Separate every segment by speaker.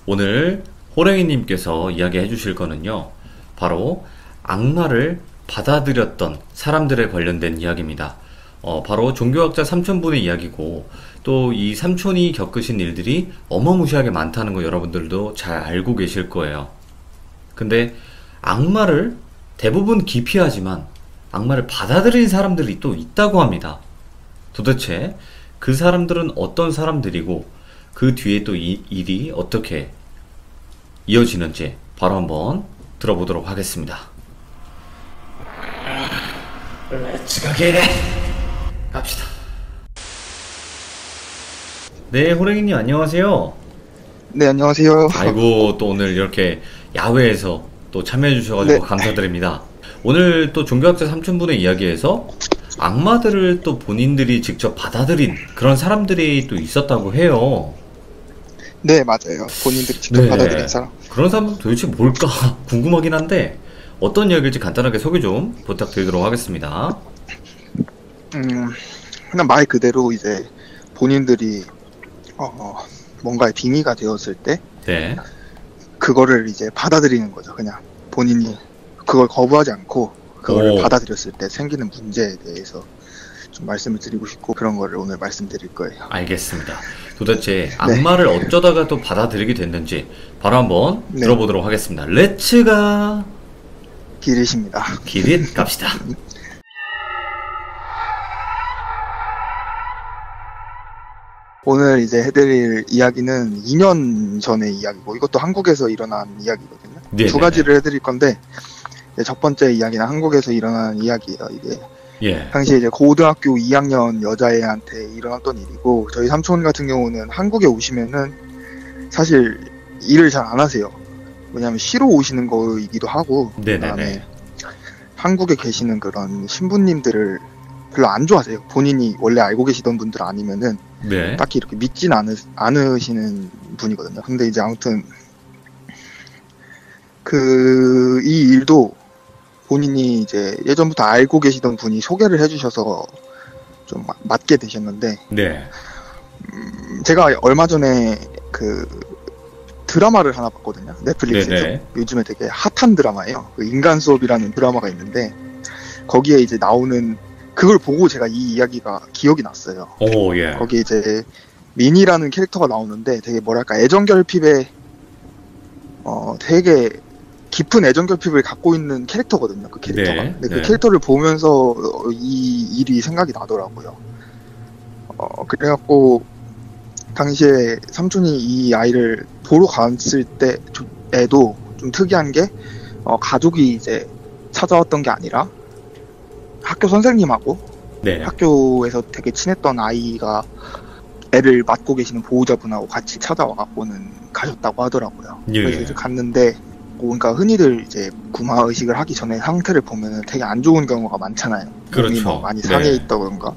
Speaker 1: 오늘 호랭이님께서 이야기해 주실 거는요, 바로 악마를 받아들였던 사람들에 관련된 이야기입니다. 바로 종교학자 삼촌분의 이야기고, 또 이 삼촌이 겪으신 일들이 어마무시하게 많다는 거 여러분들도 잘 알고 계실 거예요. 근데 악마를 대부분 기피하지만 악마를 받아들인 사람들이 또 있다고 합니다. 도대체 그 사람들은 어떤 사람들이고 그 뒤에 또 이 일이 어떻게 이어지는지 바로 한번 들어보도록 하겠습니다. 렛츠 가게 갑시다. 네, 호랭이님 안녕하세요.
Speaker 2: 네, 안녕하세요.
Speaker 1: 아이고, 또 오늘 이렇게 야외에서 또 참여해 주셔가지고
Speaker 2: 네.
Speaker 1: 감사드립니다. 오늘 또 종교학자 삼촌분의 이야기에서 악마들을 또 본인들이 직접 받아들인 그런 사람들이 또 있었다고 해요.
Speaker 2: 네, 맞아요. 본인들이 직접
Speaker 1: 네.
Speaker 2: 받아들인 사람.
Speaker 1: 그런 사람은 도대체 뭘까 궁금하긴 한데, 어떤 이야기일지 간단하게 소개 좀 부탁드리도록 하겠습니다.
Speaker 2: 그냥 말 그대로 이제 본인들이 뭔가의 빙의가 되었을 때
Speaker 1: 네.
Speaker 2: 그거를 이제 받아들이는 거죠. 그냥 본인이 그걸 거부하지 않고 그거를
Speaker 1: 오.
Speaker 2: 받아들였을 때 생기는 문제에 대해서 좀 말씀을 드리고 싶고, 그런 거를 오늘 말씀드릴 거예요.
Speaker 1: 알겠습니다. 도대체 악마를 어쩌다가 또 받아들이게 됐는지 바로 한번
Speaker 2: 네.
Speaker 1: 들어보도록 하겠습니다. 렛츠가
Speaker 2: 기리십니다.
Speaker 1: 기릿 갑시다.
Speaker 2: 오늘 이제 해드릴 이야기는 2년 전의 이야기고, 이것도 한국에서 일어난 이야기거든요.
Speaker 1: 네네네.
Speaker 2: 두 가지를 해드릴 건데, 이제 첫 번째 이야기는 한국에서 일어난 이야기예요. 이게
Speaker 1: 예.
Speaker 2: 당시에 이제 고등학교 2학년 여자애한테 일어났던 일이고, 저희 삼촌 같은 경우는 한국에 오시면은 사실 일을 잘 안 하세요. 왜냐면 쉬러 오시는 거이기도 하고,
Speaker 1: 네네네.
Speaker 2: 그다음에 한국에 계시는 그런 신부님들을 별로 안 좋아하세요. 본인이 원래 알고 계시던 분들 아니면은
Speaker 1: 네.
Speaker 2: 딱히 이렇게 믿진 않으시는 분이거든요. 근데 이제 아무튼 이 일도 본인이 이제 예전부터 알고 계시던 분이 소개를 해주셔서 좀 맞게 되셨는데,
Speaker 1: 네.
Speaker 2: 제가 얼마 전에 그 드라마를 하나 봤거든요. 넷플릭스에서.
Speaker 1: 네네.
Speaker 2: 요즘에 되게 핫한 드라마예요. 그 인간 수업이라는 드라마가 있는데, 거기에 이제 나오는, 그걸 보고 제가 이 이야기가 기억이 났어요.
Speaker 1: 오, 예.
Speaker 2: 거기 이제 민이라는 캐릭터가 나오는데, 되게 뭐랄까 애정결핍에 되게 깊은 애정결핍을 갖고 있는 캐릭터거든요. 그 캐릭터가.
Speaker 1: 네,
Speaker 2: 근데
Speaker 1: 네.
Speaker 2: 그 캐릭터를 보면서 이 일이 생각이 나더라고요. 그래갖고 당시에 삼촌이 이 아이를 보러 갔을 때에도 좀 특이한 게, 가족이 이제 찾아왔던 게 아니라 학교 선생님하고
Speaker 1: 네.
Speaker 2: 학교에서 되게 친했던 아이가 애를 맡고 계시는 보호자분하고 같이 찾아와갖고는 가셨다고 하더라고요.
Speaker 1: 예.
Speaker 2: 그래서 이제 갔는데, 그러니까 흔히들 이제 구마 의식을 하기 전에 상태를 보면은 되게 안 좋은 경우가 많잖아요. 몸이
Speaker 1: 그렇죠.
Speaker 2: 뭐 많이
Speaker 1: 네.
Speaker 2: 상해 있다던가.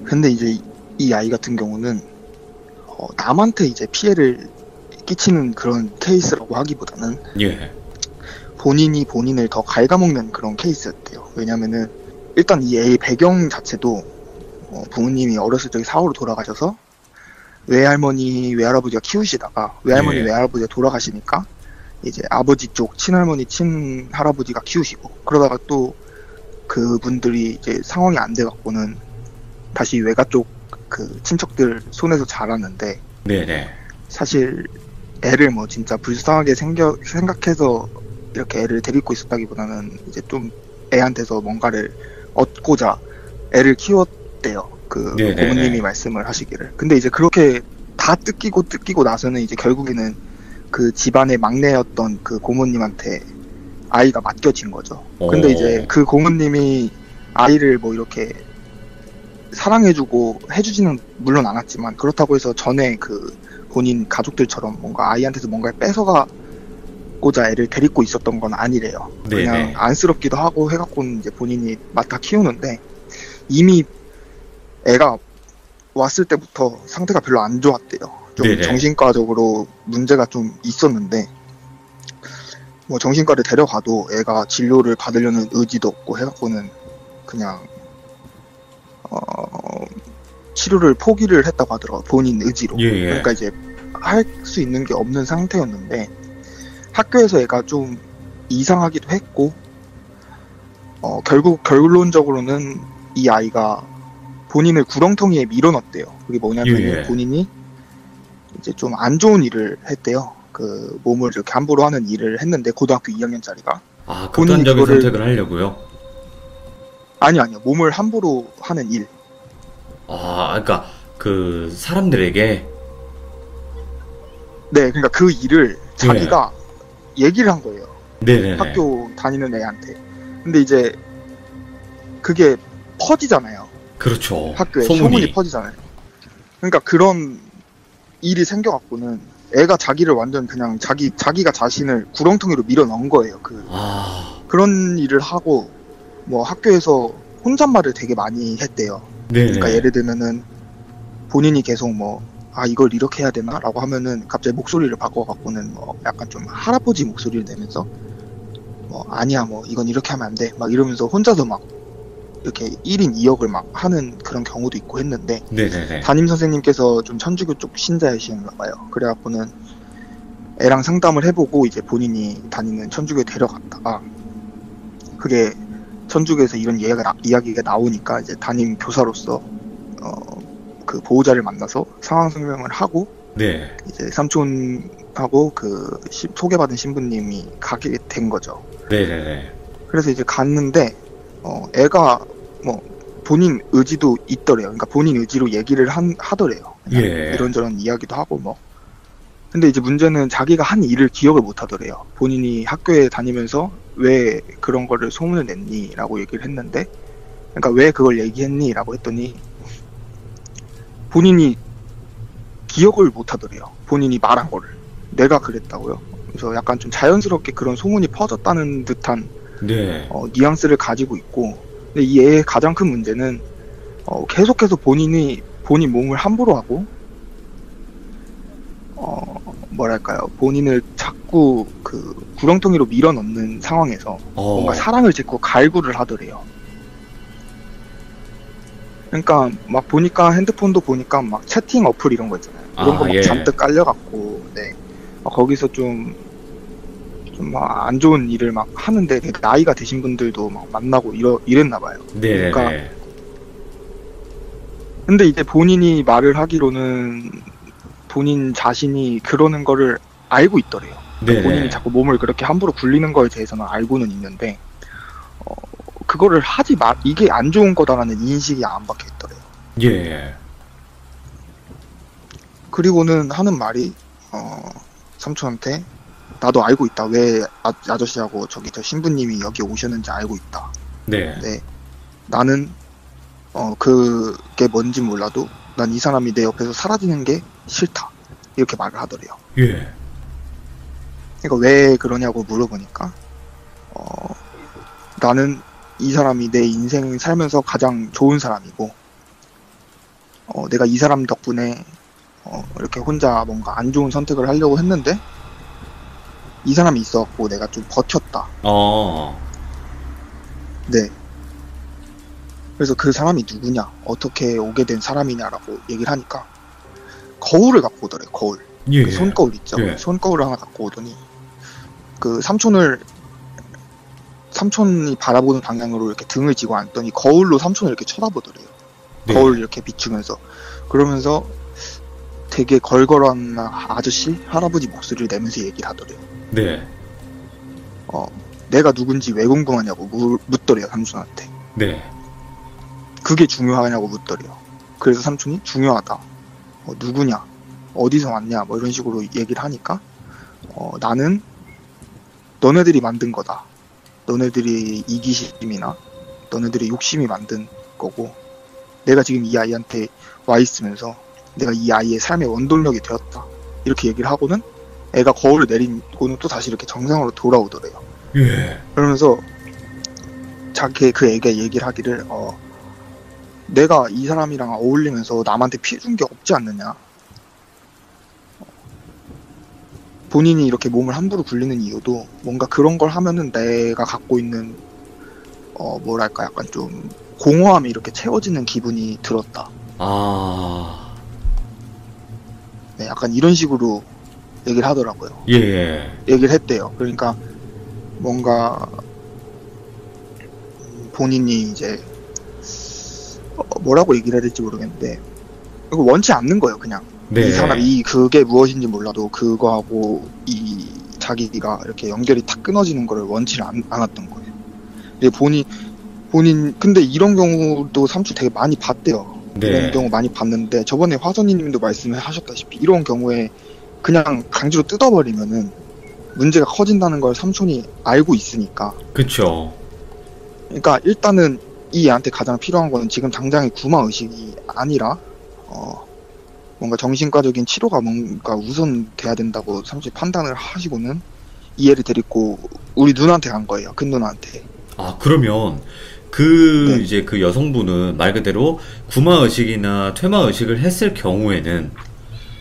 Speaker 2: 근데 이제 이 아이 같은 경우는 남한테 이제 피해를 끼치는 그런 케이스라고 하기보다는
Speaker 1: 예.
Speaker 2: 본인이 본인을 더 갉아먹는 그런 케이스였대요. 왜냐면은 일단 이 애의 배경 자체도 부모님이 어렸을 적에 사고로 돌아가셔서 외할머니, 외할아버지가 키우시다가 외할머니,
Speaker 1: 예.
Speaker 2: 외할아버지가 돌아가시니까 이제 아버지 쪽 친할머니, 친할아버지가 키우시고, 그러다가 또 그분들이 이제 상황이 안 돼갖고는 다시 외가 쪽 그 친척들 손에서 자랐는데,
Speaker 1: 네네.
Speaker 2: 사실 애를 뭐 진짜 불쌍하게 생각해서 이렇게 애를 데리고 있었다기보다는 이제 좀 애한테서 뭔가를 얻고자 애를 키웠대요. 그
Speaker 1: 네네네.
Speaker 2: 고모님이 말씀을 하시기를. 근데 이제 그렇게 다 뜯기고 나서는 이제 결국에는 그 집안의 막내였던 그 고모님한테 아이가 맡겨진 거죠. 근데
Speaker 1: 오.
Speaker 2: 이제 그 고모님이 아이를 뭐 이렇게 사랑해주고 해주지는 물론 않았지만, 그렇다고 해서 전에 그 본인 가족들처럼 뭔가 아이한테서 뭔가를 뺏어가고자 애를 데리고 있었던 건 아니래요.
Speaker 1: 네네.
Speaker 2: 그냥 안쓰럽기도 하고 해갖고는 이제 본인이 맡아 키우는데, 이미 애가 왔을 때부터 상태가 별로 안 좋았대요. 좀
Speaker 1: 네네.
Speaker 2: 정신과적으로 문제가 좀 있었는데, 뭐 정신과를 데려가도 애가 진료를 받으려는 의지도 없고 해갖고는 그냥 치료를 포기를 했다고 하더라고요. 본인 의지로.
Speaker 1: 예, 예.
Speaker 2: 그러니까 이제 할 수 있는 게 없는 상태였는데 학교에서 애가 좀 이상하기도 했고 결국 결론적으로는 이 아이가 본인을 구렁텅이에 밀어넣었대요. 그게 뭐냐면
Speaker 1: 예.
Speaker 2: 본인이 이제 좀 안 좋은 일을 했대요. 그 몸을 이렇게 함부로 하는 일을 했는데 고등학교 2학년짜리가
Speaker 1: 아,
Speaker 2: 본인이
Speaker 1: 극단적인
Speaker 2: 그거를
Speaker 1: 선택을 하려고요?
Speaker 2: 아니요 몸을 함부로 하는 일.
Speaker 1: 아, 그러니까 그 사람들에게.
Speaker 2: 네, 그러니까 그 일을 자기가 얘기를 한 거예요.
Speaker 1: 네네네.
Speaker 2: 학교 다니는 애한테. 근데 이제 그게 퍼지잖아요.
Speaker 1: 그렇죠.
Speaker 2: 학교에
Speaker 1: 소문이.
Speaker 2: 소문이 퍼지잖아요. 그러니까 그런 일이 생겨갖고는 애가 자기를 완전 그냥 자기가 자신을 구렁텅이로 밀어 넣은 거예요.
Speaker 1: 아,
Speaker 2: 그런 일을 하고 뭐 학교에서 혼잣말을 되게 많이 했대요.
Speaker 1: 네네.
Speaker 2: 그러니까 예를 들면은 본인이 계속 뭐 이걸 이렇게 해야 되나? 라고 하면은 갑자기 목소리를 바꿔갖고는 뭐 약간 좀 할아버지 목소리를 내면서 뭐 아니야 뭐 이건 이렇게 하면 안 돼. 막 이러면서 혼자서 막 이렇게 1인 2역을 막 하는 그런 경우도 있고 했는데
Speaker 1: 네네네.
Speaker 2: 담임 선생님께서 좀 천주교 쪽 신자이신가 봐요. 그래갖고는 애랑 상담을 해보고 이제 본인이 다니는 천주교에 데려갔다가 그게 천주교에서 이런 이야기가 나오니까 이제 담임 교사로서 그 보호자를 만나서 상황 설명을 하고
Speaker 1: 네.
Speaker 2: 이제 삼촌하고 그 소개받은 신부님이 가게 된 거죠.
Speaker 1: 네네네.
Speaker 2: 그래서 이제 갔는데 애가 뭐 본인 의지도 있더래요. 그러니까 본인 의지로 얘기를 하더래요.
Speaker 1: 예.
Speaker 2: 이런저런 이야기도 하고 뭐. 근데 이제 문제는 자기가 한 일을 기억을 못 하더래요. 본인이 학교에 다니면서 왜 그런 거를 소문을 냈니? 라고 얘기를 했는데 그러니까 왜 그걸 얘기했니? 라고 했더니 본인이 기억을 못 하더래요. 본인이 말한 거를. 내가 그랬다고요. 그래서 약간 좀 자연스럽게 그런 소문이 퍼졌다는 듯한
Speaker 1: 네.
Speaker 2: 뉘앙스를 가지고 있고 근데 이 애의 가장 큰 문제는 계속해서 본인 몸을 함부로 하고 뭐랄까요 본인을 자꾸 그 구렁텅이로 밀어넣는 상황에서 뭔가 사랑을 짓고 갈구를 하더래요. 그러니까 막 보니까 핸드폰도 보니까 막 채팅 어플 이런 거 있잖아요. 이런 거 막
Speaker 1: 예.
Speaker 2: 잔뜩 깔려갖고 네. 거기서 좀 막 안 좋은 일을 막 하는데 되게 나이가 드신 분들도 막 만나고 이랬나 봐요.
Speaker 1: 네네네.
Speaker 2: 그러니까 근데 이제 본인이 말을 하기로는 본인 자신이 그러는 거를 알고 있더래요.
Speaker 1: 네네.
Speaker 2: 본인이 자꾸 몸을 그렇게 함부로 굴리는 거에 대해서는 알고는 있는데 그거를 이게 안 좋은 거다라는 인식이 안 박혀 있더래요.
Speaker 1: 예.
Speaker 2: 그리고는 하는 말이 삼촌한테 나도 알고 있다. 왜 아저씨하고 저기 저 신부님이 여기 오셨는지 알고 있다.
Speaker 1: 네.
Speaker 2: 네. 나는 그게 뭔지 몰라도 난 이 사람이 내 옆에서 사라지는 게 싫다. 이렇게 말을 하더래요.
Speaker 1: 예.
Speaker 2: 그러니까 왜 그러냐고 물어보니까 나는 이 사람이 내 인생 살면서 가장 좋은 사람이고 내가 이 사람 덕분에 이렇게 혼자 뭔가 안 좋은 선택을 하려고 했는데 이 사람이 있어갖고 내가 좀 버텼다. 네. 그래서 그 사람이 누구냐, 어떻게 오게 된 사람이냐라고 얘기를 하니까 거울을 갖고 오더래요. 거울.
Speaker 1: 예.
Speaker 2: 그 손거울 있죠.
Speaker 1: 예.
Speaker 2: 손거울을 하나 갖고 오더니 그 삼촌이 바라보는 방향으로 이렇게 등을 지고 앉더니 거울로 삼촌을 이렇게 쳐다보더래요.
Speaker 1: 네.
Speaker 2: 거울 이렇게 비추면서 그러면서 되게 걸걸한 아저씨, 할아버지 목소리를 내면서 얘기를 하더래요.
Speaker 1: 네.
Speaker 2: 내가 누군지 왜 궁금하냐고 묻더래요. 삼촌한테.
Speaker 1: 네.
Speaker 2: 그게 중요하냐고 묻더래요. 그래서 삼촌이 중요하다. 누구냐, 어디서 왔냐, 뭐 이런 식으로 얘기를 하니까 나는 너네들이 만든 거다. 너네들이 이기심이나 너네들의 욕심이 만든 거고 내가 지금 이 아이한테 와 있으면서 내가 이 아이의 삶의 원동력이 되었다. 이렇게 얘기를 하고는 애가 거울을 내리고는 또 다시 이렇게 정상으로 돌아오더래요.
Speaker 1: 예.
Speaker 2: 그러면서 그 애가 얘기를 하기를 내가 이 사람이랑 어울리면서 남한테 피해 준 게 없지 않느냐. 본인이 이렇게 몸을 함부로 굴리는 이유도 뭔가 그런 걸 하면은 내가 갖고 있는 뭐랄까 약간 좀 공허함이 이렇게 채워지는 기분이 들었다. 네, 약간 이런 식으로 얘기를 하더라고요.
Speaker 1: 예, 예.
Speaker 2: 얘기를 했대요. 그러니까 뭔가 본인이 이제 뭐라고 얘기를 해야 될지 모르겠는데 이거 원치 않는 거예요. 그냥
Speaker 1: 네.
Speaker 2: 이 사람이 그게 무엇인지 몰라도 그거하고 이 자기가 이렇게 연결이 탁 끊어지는 거를 원치 않았던 거예요. 근데 본인 근데 이런 경우도 삼촌 되게 많이 봤대요.
Speaker 1: 네.
Speaker 2: 이런 경우 많이 봤는데 저번에 화선이님도 말씀하셨다시피 이런 경우에 그냥 강제로 뜯어버리면은 문제가 커진다는 걸 삼촌이 알고 있으니까.
Speaker 1: 그쵸.
Speaker 2: 그러니까 일단은 이 애한테 가장 필요한 거는 지금 당장의 구마 의식이 아니라 뭔가 정신과적인 치료가 뭔가 우선 돼야 된다고 삼촌이 판단을 하시고는 이 애를 데리고 우리 누나한테 간 거예요. 큰 누나한테.
Speaker 1: 아, 그러면 그
Speaker 2: 네.
Speaker 1: 이제 그 여성분은 말 그대로 구마 의식이나 퇴마 의식을 했을 경우에는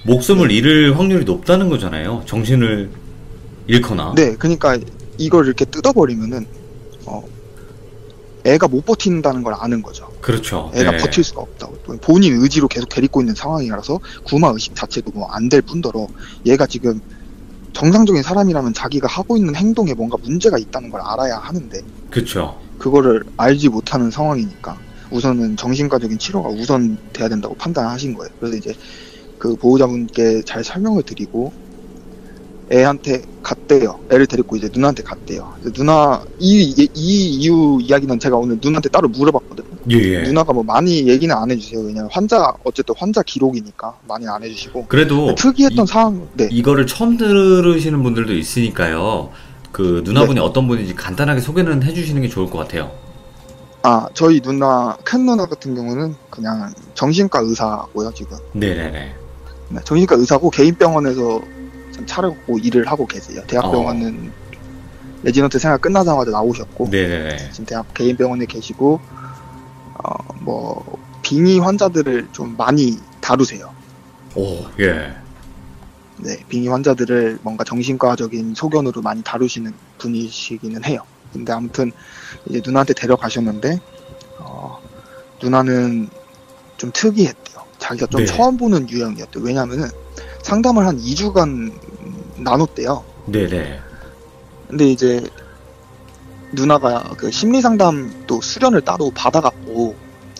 Speaker 1: 목숨을 잃을 확률이 높다는 거잖아요. 정신을 잃거나.
Speaker 2: 네, 그러니까 이걸 이렇게 뜯어버리면은 애가 못 버틴다는 걸 아는 거죠.
Speaker 1: 그렇죠.
Speaker 2: 애가
Speaker 1: 네.
Speaker 2: 버틸 수가 없다고. 본인 의지로 계속 데리고 있는 상황이라서 구마 의식 자체도 뭐 안 될 뿐더러 얘가 지금 정상적인 사람이라면 자기가 하고 있는 행동에 뭔가 문제가 있다는 걸 알아야 하는데
Speaker 1: 그쵸.
Speaker 2: 그거를 알지 못하는 상황이니까 우선은 정신과적인 치료가 우선 돼야 된다고 판단하신 거예요. 그래서 이제 그 보호자분께 잘 설명을 드리고 애한테 갔대요. 애를 데리고 이제 누나한테 갔대요. 그래서 누나 이 이유 이야기는 제가 오늘 누나한테 따로 물어봤거든요.
Speaker 1: 예, 예.
Speaker 2: 누나가 뭐 많이 얘기는 안 해주세요. 왜냐면 어쨌든 환자 기록이니까 많이 안 해주시고.
Speaker 1: 그래도
Speaker 2: 특이했던 상황, 네.
Speaker 1: 이거를 처음 들으시는 분들도 있으니까요. 그 누나분이 어떤 분인지 간단하게 소개는 해주시는 게 좋을 것 같아요.
Speaker 2: 저희 누나, 큰 누나 같은 경우는 그냥 정신과 의사고요, 지금.
Speaker 1: 네네네.
Speaker 2: 네, 정신과 의사고 개인 병원에서 차려고 일을 하고 계세요. 대학병원은 레지던트 생활 끝나자마자 나오셨고,
Speaker 1: 네네네.
Speaker 2: 지금 대학 개인 병원에 계시고, 뭐 빙의 환자들을 좀 많이 다루세요.
Speaker 1: 오, 예.
Speaker 2: 네, 빙의 환자들을 뭔가 정신과적인 소견으로 많이 다루시는 분이시기는 해요. 근데 아무튼 이제 누나한테 데려가셨는데 누나는 좀 특이했대요. 자기가 좀
Speaker 1: 네.
Speaker 2: 처음 보는 유형이었대요. 왜냐면은 상담을 한 2주간 나눴대요.
Speaker 1: 네네.
Speaker 2: 근데 이제 누나가 그 심리 상담도 수련을 따로 받아갖고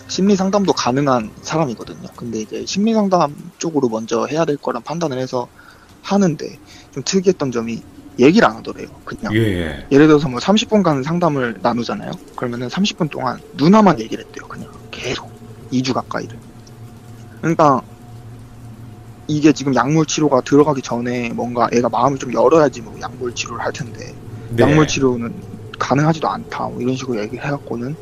Speaker 2: 심리 상담도 가능한 사람이거든요. 근데 이제 심리 상담 쪽으로 먼저 해야 될 거란 판단을 해서 하는데 좀 특이했던 점이 얘기를 안 하더래요. 그냥
Speaker 1: 예.
Speaker 2: 예를 들어서 뭐 30분간 상담을 나누잖아요. 그러면은 30분 동안 누나만 얘기를 했대요. 그냥 계속 2주 가까이를. 그러니까 이게 지금 약물 치료가 들어가기 전에 뭔가 애가 마음을 좀 열어야지 뭐 약물 치료를 할 텐데
Speaker 1: 네.
Speaker 2: 약물 치료는 가능하지도 않다. 뭐 이런 식으로 얘기를 해갖고는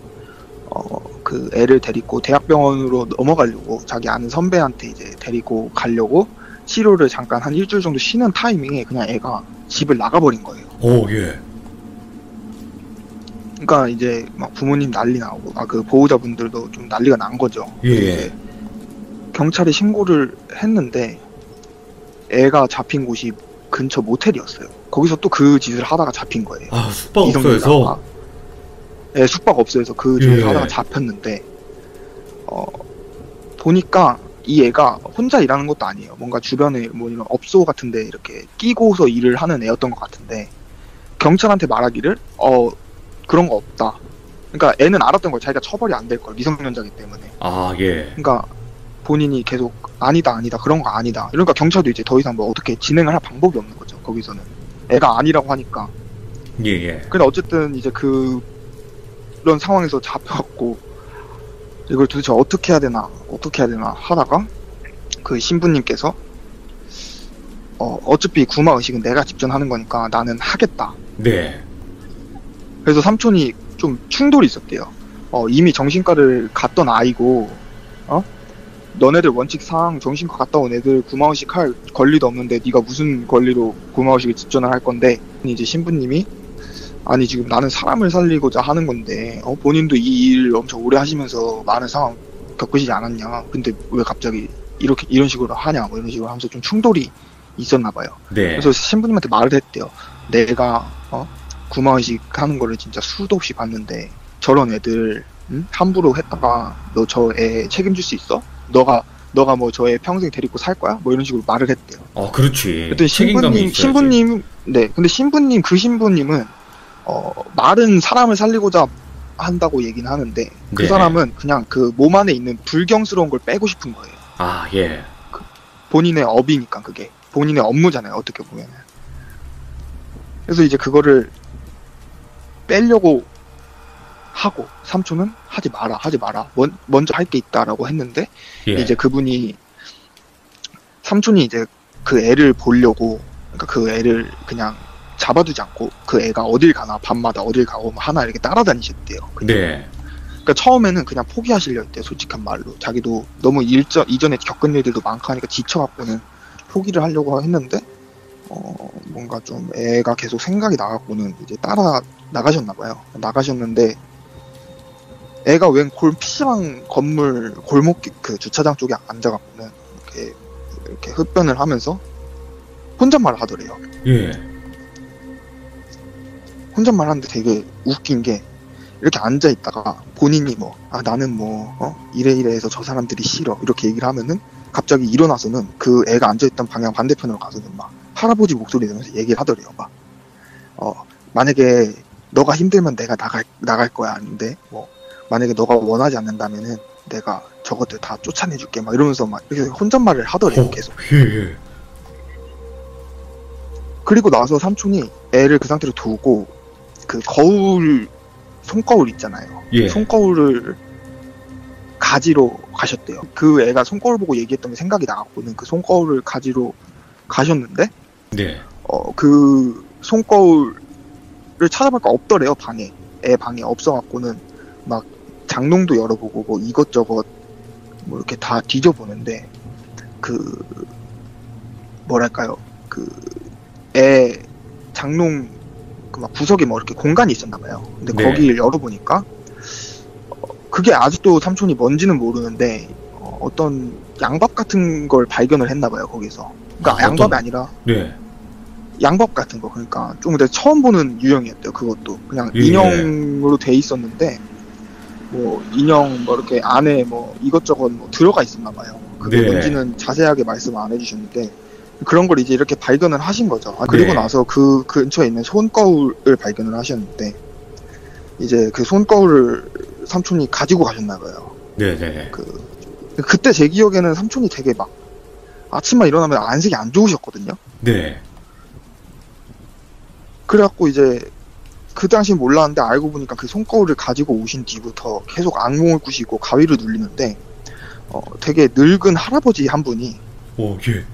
Speaker 2: 그 애를 데리고 대학병원으로 넘어가려고 자기 아는 선배한테 이제 데리고 가려고 치료를 잠깐 한 일주일 정도 쉬는 타이밍에 그냥 애가 집을 나가버린 거예요.
Speaker 1: 오, 예.
Speaker 2: 그러니까 이제 막 부모님 난리 나고 그 보호자분들도 좀 난리가 난 거죠.
Speaker 1: 예.
Speaker 2: 이제 경찰에 신고를 했는데 애가 잡힌 곳이 근처 모텔이었어요. 거기서 또 그 짓을 하다가 잡힌 거예요.
Speaker 1: 아, 숙박업소에서?
Speaker 2: 네, 숙박업소에서 그 짓을
Speaker 1: 예.
Speaker 2: 하다가 잡혔는데 보니까 이 애가 혼자 일하는 것도 아니에요. 뭔가 주변에 뭐 이런 업소 같은데 이렇게 끼고서 일을 하는 애였던 것 같은데 경찰한테 말하기를 그런 거 없다. 그러니까 애는 알았던 거예요. 자기가 처벌이 안 될 걸. 미성년자이기 때문에.
Speaker 1: 아, 예.
Speaker 2: 그러니까 본인이 계속 아니다 그런 거 아니다. 그러니까 경찰도 이제 더 이상 뭐 어떻게 진행을 할 방법이 없는 거죠. 거기서는 애가 아니라고 하니까.
Speaker 1: 예, 예.
Speaker 2: 근데 어쨌든 이제 그런 상황에서 잡혀갖고 이걸 도대체 어떻게 해야 되나 하다가 그 신부님께서 어차피 구마 의식은 내가 직접 하는 거니까 나는 하겠다.
Speaker 1: 네.
Speaker 2: 그래서 삼촌이 좀 충돌이 있었대요. 이미 정신과를 갔던 아이고 너네들 원칙상 정신과 갔다 온 애들 구마의식 할 권리도 없는데 네가 무슨 권리로 구마의식을 집전을 할 건데 이제 신부님이 아니 지금 나는 사람을 살리고자 하는 건데 본인도 이 일 엄청 오래 하시면서 많은 상황 겪으시지 않았냐 근데 왜 갑자기 이런 식으로 하냐 뭐 이런 식으로 하면서 좀 충돌이 있었나 봐요.
Speaker 1: 네.
Speaker 2: 그래서 신부님한테 말을 했대요. 내가 구마의식 하는 거를 진짜 수도 없이 봤는데 저런 애들 함부로 했다가 너 저 애 책임질 수 있어? 너가 너가 뭐 저애 평생 데리고 살 거야? 뭐 이런 식으로 말을 했대요.
Speaker 1: 그렇지.
Speaker 2: 그랬더니
Speaker 1: 책임감이 있어야지.
Speaker 2: 근데 신부님은 말은 사람을 살리고자 한다고 얘기는 하는데 그
Speaker 1: 네.
Speaker 2: 사람은 그냥 그 몸 안에 있는 불경스러운 걸 빼고 싶은 거예요.
Speaker 1: 예.
Speaker 2: 본인의 업이니까 그게 본인의 업무잖아요. 어떻게 보면은. 그래서 이제 그거를 빼려고 하고 삼촌은 하지 마라. 먼저 할 게 있다라고 했는데
Speaker 1: 예.
Speaker 2: 이제 그분이 삼촌이 이제 그 애를 보려고 그러니까 그 애를 그냥 잡아두지 않고 그 애가 어딜 가나 밤마다 어딜 가고 하나 이렇게 따라다니셨대요.
Speaker 1: 네.
Speaker 2: 그러니까 처음에는 그냥 포기하시려 했대요. 솔직한 말로 자기도 너무 이전에 겪은 일들도 많고 하니까 지쳐갖고는 포기를 하려고 했는데 뭔가 좀 애가 계속 생각이 나갖고는 이제 따라 나가셨나봐요. 나가셨는데 애가 웬 PC방 건물 골목 그 주차장 쪽에 앉아갖고는 이렇게 흡변을 하면서 혼잣말을 하더래요.
Speaker 1: 예.
Speaker 2: 혼잣말 하는데 되게 웃긴 게 이렇게 앉아있다가 본인이 나는 이래 해서 저 사람들이 싫어 이렇게 얘기를 하면은 갑자기 일어나서는 그 애가 앉아있던 방향 반대편으로 가서는 막 할아버지 목소리 내면서 얘기를 하더래요. 만약에 너가 힘들면 내가 나갈 거야. 아닌데 만약에 너가 원하지 않는다면은 내가 저것들 다 쫓아내줄게 막 이러면서 막 이렇게 혼잣말을 하더래요. 계속.
Speaker 1: 예.
Speaker 2: 그리고 나서 삼촌이 애를 그 상태로 두고 그 손거울 있잖아요.
Speaker 1: 예.
Speaker 2: 손거울을 가지러 가셨대요. 그 애가 손거울 보고 얘기했던 게 생각이 나갖고는 그 손거울을 가지러 가셨는데
Speaker 1: 네.
Speaker 2: 그 손거울을 찾아보니까 없더래요. 애 방에 없어갖고는 막 장롱도 열어보고 이것저것 이렇게 다 뒤져보는데 뭐랄까요 애 장롱 막 구석에 이렇게 공간이 있었나봐요. 근데
Speaker 1: 네.
Speaker 2: 거기를 열어보니까 그게 아직도 삼촌이 뭔지는 모르는데 어떤 양밥 같은 걸 발견을 했나봐요. 거기서. 그러니까 양밥이 아니라
Speaker 1: 네.
Speaker 2: 양밥 같은 거. 그러니까 좀 근데 처음 보는 유형이었대요. 그것도 그냥
Speaker 1: 예.
Speaker 2: 인형으로 돼 있었는데 인형 이렇게 안에 이것저것 들어가 있었나봐요. 그게
Speaker 1: 네.
Speaker 2: 뭔지는 자세하게 말씀 안 해주셨는데 그런 걸 이제 이렇게 발견을 하신 거죠. 그리고
Speaker 1: 네.
Speaker 2: 나서 그 근처에 있는 손거울을 발견을 하셨는데 이제 그 손거울을 삼촌이 가지고 가셨나봐요.
Speaker 1: 네네.
Speaker 2: 그때 제 기억에는 삼촌이 되게 막 아침만 일어나면 안색이 안 좋으셨거든요.
Speaker 1: 네.
Speaker 2: 그래갖고 이제 그 당시 몰랐는데 알고 보니까 그 손거울을 가지고 오신 뒤부터 계속 악몽을 꾸시고 가위를 눌리는데 되게 늙은 할아버지 한 분이
Speaker 1: 예.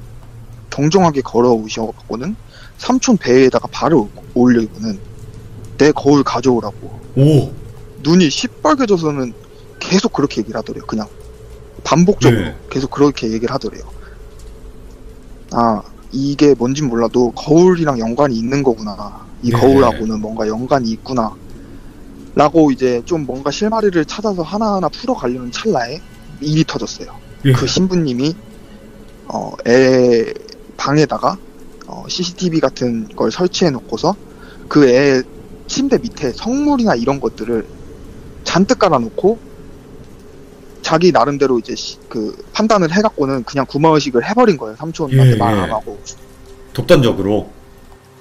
Speaker 2: 정정하게 걸어오셔갖고는 삼촌 배에다가 발을 올리고는 내 거울 가져오라고. 눈이 시뻘개져서는 계속 그렇게 얘기를 하더래요. 그냥 반복적으로
Speaker 1: 네.
Speaker 2: 계속 그렇게 얘기를 하더래요. 이게 뭔진 몰라도 거울이랑 연관이 있는 거구나. 이
Speaker 1: 네.
Speaker 2: 거울하고는 뭔가 연관이 있구나. 라고 이제 좀 뭔가 실마리를 찾아서 하나하나 풀어가려는 찰나에 일이 터졌어요.
Speaker 1: 예.
Speaker 2: 그 신부님이 애 방에다가 CCTV 같은 걸 설치해 놓고서 그 애 침대 밑에 성물이나 이런 것들을 잔뜩 깔아놓고 자기 나름대로 이제 그 판단을 해갖고는 그냥 구마의식을 해버린 거예요. 삼촌한테 말 안 하고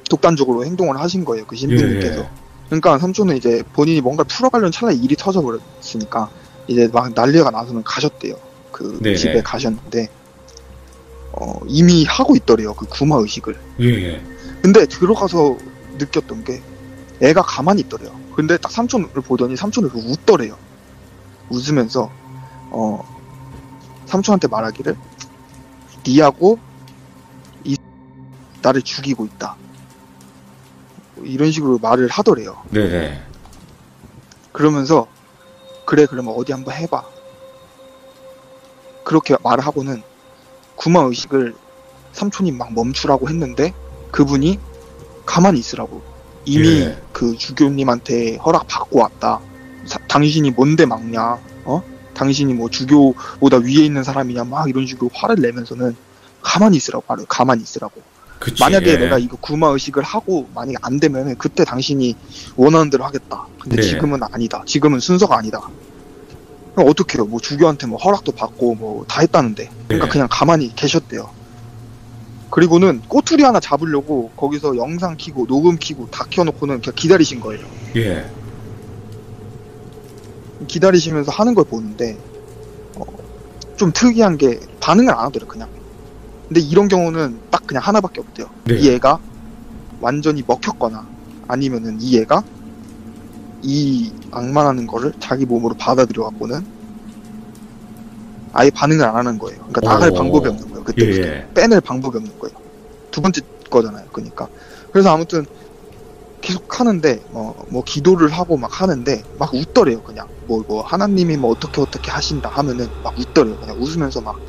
Speaker 2: 독단적으로 행동을 하신 거예요. 그 신부님께서. 그러니까 삼촌은 이제 본인이 뭔가를 풀어가려는 찰나에 일이 터져버렸으니까 이제 막 난리가 나서는 가셨대요. 그
Speaker 1: 네네.
Speaker 2: 집에 가셨는데 이미 하고 있더래요. 그 구마의식을.
Speaker 1: 예.
Speaker 2: 근데 들어가서 느꼈던 게 애가 가만히 있더래요. 근데 딱 삼촌을 보더니 삼촌을 웃더래요. 웃으면서 삼촌한테 말하기를 니하고 나를 죽이고 있다. 이런 식으로 말을 하더래요.
Speaker 1: 네네.
Speaker 2: 그러면서 그래 그러면 어디 한번 해봐. 그렇게 말을 하고는 구마의식을 삼촌이 막 멈추라고 했는데 그분이 가만히 있으라고. 이미
Speaker 1: 예.
Speaker 2: 그 주교님한테 허락 받고 왔다. 당신이 뭔데 막냐? 당신이 뭐 주교보다 위에 있는 사람이냐? 막 이런 식으로 화를 내면서는 가만히 있으라고 말해요. 가만히 있으라고.
Speaker 1: 그치.
Speaker 2: 만약에
Speaker 1: 예.
Speaker 2: 내가 이거 구마의식을 하고 만약에 안 되면은 그때 당신이 원하는 대로 하겠다. 근데
Speaker 1: 네.
Speaker 2: 지금은 아니다. 지금은 순서가 아니다. 그럼 어떡해요? 뭐 주교한테 뭐 허락도 받고 뭐 다 했다는데. 그러니까
Speaker 1: 네.
Speaker 2: 그냥 가만히 계셨대요. 그리고는 꼬투리 하나 잡으려고 거기서 영상 켜고 녹음 켜고 다 켜놓고는 그냥 기다리신 거예요.
Speaker 1: 예.
Speaker 2: 기다리시면서 하는 걸 보는데 좀 특이한 게 반응을 안 하더래요, 그냥. 근데 이런 경우는 딱 그냥 하나밖에 없대요.
Speaker 1: 네.
Speaker 2: 이 애가 완전히 먹혔거나 아니면은 이 애가 이 악마라는 거를 자기 몸으로 받아들여 갖고는 아예 반응을 안 하는 거예요. 그러니까 나갈 방법이 없는 거예요. 그때부터
Speaker 1: 예.
Speaker 2: 빼낼 방법이 없는 거예요. 두 번째 거잖아요. 그러니까 그래서 아무튼 계속 하는데 뭐 기도를 하고 막 하는데 막 웃더래요. 그냥 뭐 하나님이 뭐 어떻게 하신다 하면은 막 웃더래요. 그냥 웃으면서 막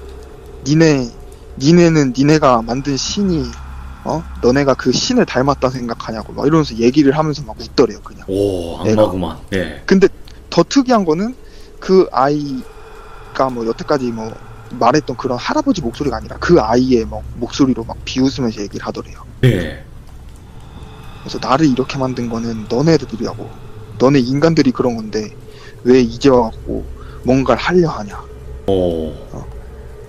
Speaker 2: 니네는 니네가 만든 신이 너네가 그 신을 닮았다 생각하냐고 막 이러면서 얘기를 하면서 막 웃더래요. 그냥.
Speaker 1: 오, 악마구만. 예.
Speaker 2: 근데 더 특이한 거는 그 아이가 뭐 여태까지 뭐 말했던 그런 할아버지 목소리가 아니라 그 아이의 뭐 목소리로 막 비웃으면서 얘기를 하더래요.
Speaker 1: 네.
Speaker 2: 그래서 나를 이렇게 만든 거는 너네들이라고. 너네 인간들이 그런 건데 왜 이제 와갖고 뭔가를 하려 하냐.
Speaker 1: 오.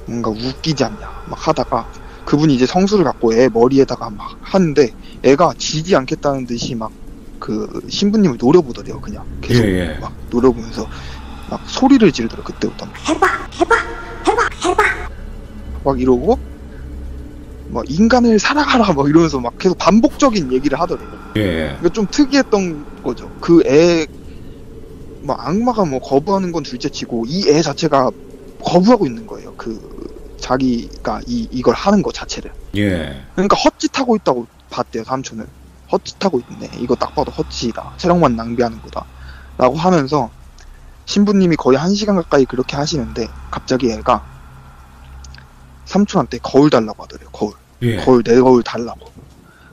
Speaker 2: 뭔가 웃기지 않냐. 막 하다가 그분이 이제 성수를 갖고 애 머리에다가 막 하는데 애가 지지 않겠다는 듯이 막 그 신부님을 노려보더래요. 그냥 계속
Speaker 1: 예.
Speaker 2: 막 노려보면서 막 소리를 지르더래요. 그때부터 막 이러고 막 인간을 살아가라 막 이러면서 막 계속 반복적인 얘기를 하더래요.
Speaker 1: 예.
Speaker 2: 그러니까 좀 특이했던 거죠. 그 애 뭐 악마가 뭐 거부하는 건 둘째치고 이 애 자체가 거부하고 있는 거예요. 그 자기가 이걸 하는 거 자체를.
Speaker 1: 예.
Speaker 2: 그러니까 헛짓하고 있다고 봤대요. 삼촌은 헛짓하고 있네. 이거 딱 봐도 헛짓이다. 체력만 낭비하는 거다. 라고 하면서 신부님이 거의 1시간 가까이 그렇게 하시는데 갑자기 애가 삼촌한테 거울 달라고 하더래요. 거울.
Speaker 1: 예.
Speaker 2: 거울 내 거울 달라고.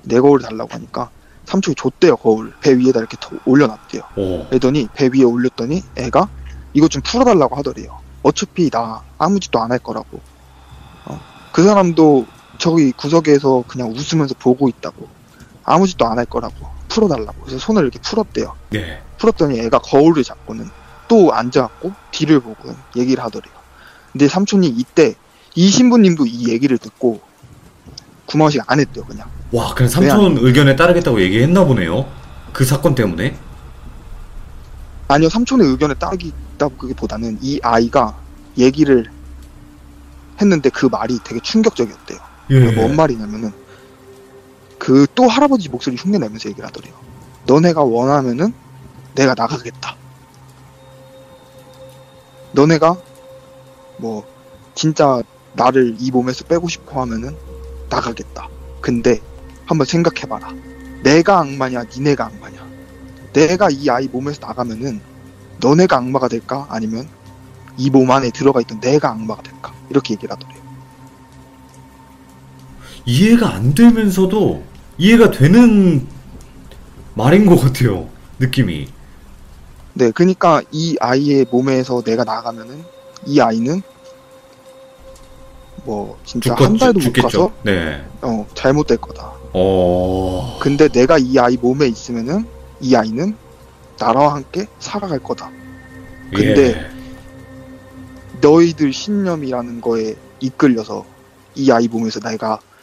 Speaker 2: 내 거울 달라고 하니까 삼촌이 줬대요. 거울. 배 위에다 이렇게 올려놨대요.
Speaker 1: 오.
Speaker 2: 그랬더니 배 위에 올렸더니 애가 이거 좀 풀어달라고 하더래요. 어차피 나 아무 짓도 안 할 거라고. 그 사람도 저기 구석에서 그냥 웃으면서 보고 있다고. 아무 짓도 안 할 거라고. 풀어달라고. 그래서 손을 이렇게 풀었대요.
Speaker 1: 예.
Speaker 2: 풀었더니 애가 거울을 잡고는 또 앉아갖고 뒤를 보고 얘기를 하더래요. 근데 삼촌이 이때 이 신부님도 이 얘기를 듣고 구마우식 안 했대요. 그냥.
Speaker 1: 와, 그냥 삼촌 의견에 따르겠다고 얘기했나 보네요. 그 사건 때문에.
Speaker 2: 아니요, 삼촌의 의견에 따르기보다는 이 아이가 얘기를 했는데 그 말이 되게 충격적이었대요.
Speaker 1: 예.
Speaker 2: 뭔 말이냐면은 그 또 할아버지 목소리 흉내내면서 얘기를 하더래요. 너네가 원하면은 내가 나가겠다. 너네가 뭐 진짜 나를 이 몸에서 빼고 싶어 하면은 나가겠다. 근데 한번 생각해봐라. 내가 악마냐 니네가 악마냐. 내가 이 아이 몸에서 나가면은 너네가 악마가 될까? 아니면 이 몸 안에 들어가 있던 내가 악마가 될까? 이렇게 얘기를 하더래요.
Speaker 1: 이해가 안 되면서도 이해가 되는 말인 것 같아요. 느낌이.
Speaker 2: 네, 그러니까 이 아이의 몸에서 내가 나가면은 이 아이는 뭐 진짜 한 달도 못
Speaker 1: 죽겠죠.
Speaker 2: 가서
Speaker 1: 네.
Speaker 2: 잘못될 거다.
Speaker 1: 어.
Speaker 2: 근데 내가 이 아이 몸에 있으면은 이 아이는 나라와 함께 살아갈 거다. 근데
Speaker 1: 예.
Speaker 2: 너희들 신념이라는 거에 이끌려서 이 아이 몸에서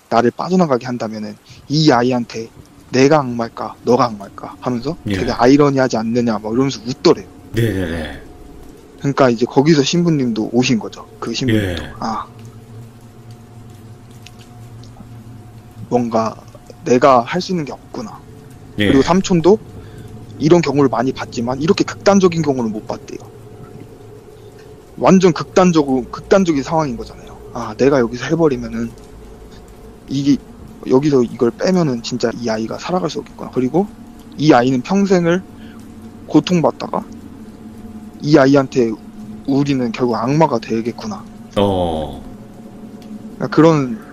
Speaker 2: 나를 빠져나가게 한다면은 이 아이한테 내가 악마일까 너가 악마일까 하면서
Speaker 1: 예.
Speaker 2: 되게 아이러니하지 않느냐 막 이러면서 웃더래요.
Speaker 1: 네네네.
Speaker 2: 그러니까 이제 거기서 신부님도 오신 거죠. 그 신부님도.
Speaker 1: 예.
Speaker 2: 뭔가 내가 할 수 있는 게 없구나.
Speaker 1: 예.
Speaker 2: 그리고 삼촌도 이런 경우를 많이 봤지만 이렇게 극단적인 경우는 못 봤대요. 완전 극단적인 상황인 거잖아요. 내가 여기서 해버리면은 여기서 이걸 빼면은 진짜 이 아이가 살아갈 수 없겠구나. 그리고 이 아이는 평생을 고통받다가 이 아이한테 우리는 결국 악마가 되겠구나. 그러니까 그런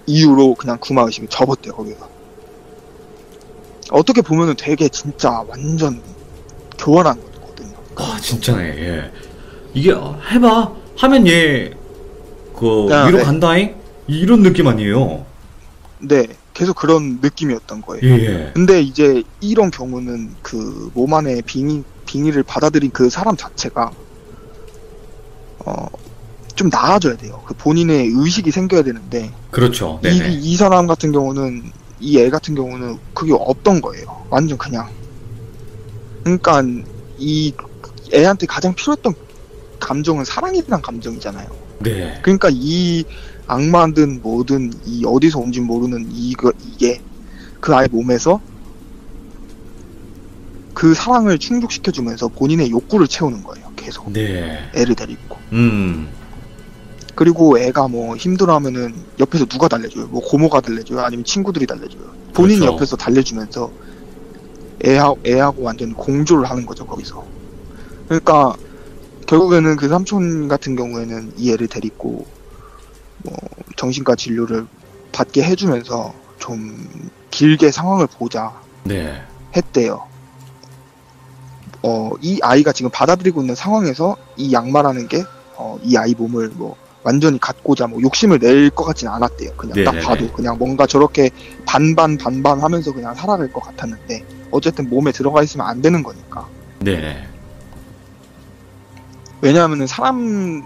Speaker 2: 이유로 그냥 구마의식을 접었대요. 거기서. 어떻게 보면은 되게 진짜 완전 교활한 거거든요.
Speaker 1: 진짜네. 예. 이게 해봐 하면 얘 위로
Speaker 2: 네.
Speaker 1: 간다잉 이런 느낌 아니에요.
Speaker 2: 네, 계속 그런 느낌이었던 거예요.
Speaker 1: 예.
Speaker 2: 근데 이제 이런 경우는 그 몸 안에 빙의를 받아들인 그 사람 자체가 좀 나아져야 돼요. 그 본인의 의식이 생겨야 되는데
Speaker 1: 그렇죠. 네네.
Speaker 2: 이 사람 같은 경우는 이 애 같은 경우는 그게 없던 거예요. 완전 그냥. 그러니까 이 애한테 가장 필요했던 감정은 사랑이란 감정이잖아요.
Speaker 1: 네.
Speaker 2: 그러니까 이 악마든 뭐든 이 어디서 온지 모르는 이게 그 아이 몸에서 그 사랑을 충족시켜주면서 본인의 욕구를 채우는 거예요. 계속.
Speaker 1: 네.
Speaker 2: 애를 데리고.
Speaker 1: 음.
Speaker 2: 그리고 애가 뭐 힘들어하면은 옆에서 누가 달래줘요? 뭐 고모가 달래줘요? 아니면 친구들이 달래줘요? 본인이
Speaker 1: 그렇죠.
Speaker 2: 옆에서 달래주면서 애하고 완전 공조를 하는 거죠, 거기서. 그러니까 결국에는 그 삼촌 같은 경우에는 이 애를 데리고 뭐 정신과 진료를 받게 해주면서 좀 길게 상황을 보자
Speaker 1: 네.
Speaker 2: 했대요. 이 아이가 지금 받아들이고 있는 상황에서 이 양마라는 게 이 아이 몸을 뭐 완전히 갖고자 뭐 욕심을 낼 것 같진 않았대요. 그냥
Speaker 1: 네네네.
Speaker 2: 딱 봐도 그냥 뭔가 저렇게 반반 하면서 그냥 살아갈 것 같았는데 어쨌든 몸에 들어가 있으면 안 되는 거니까.
Speaker 1: 네.
Speaker 2: 왜냐하면은 사람들한테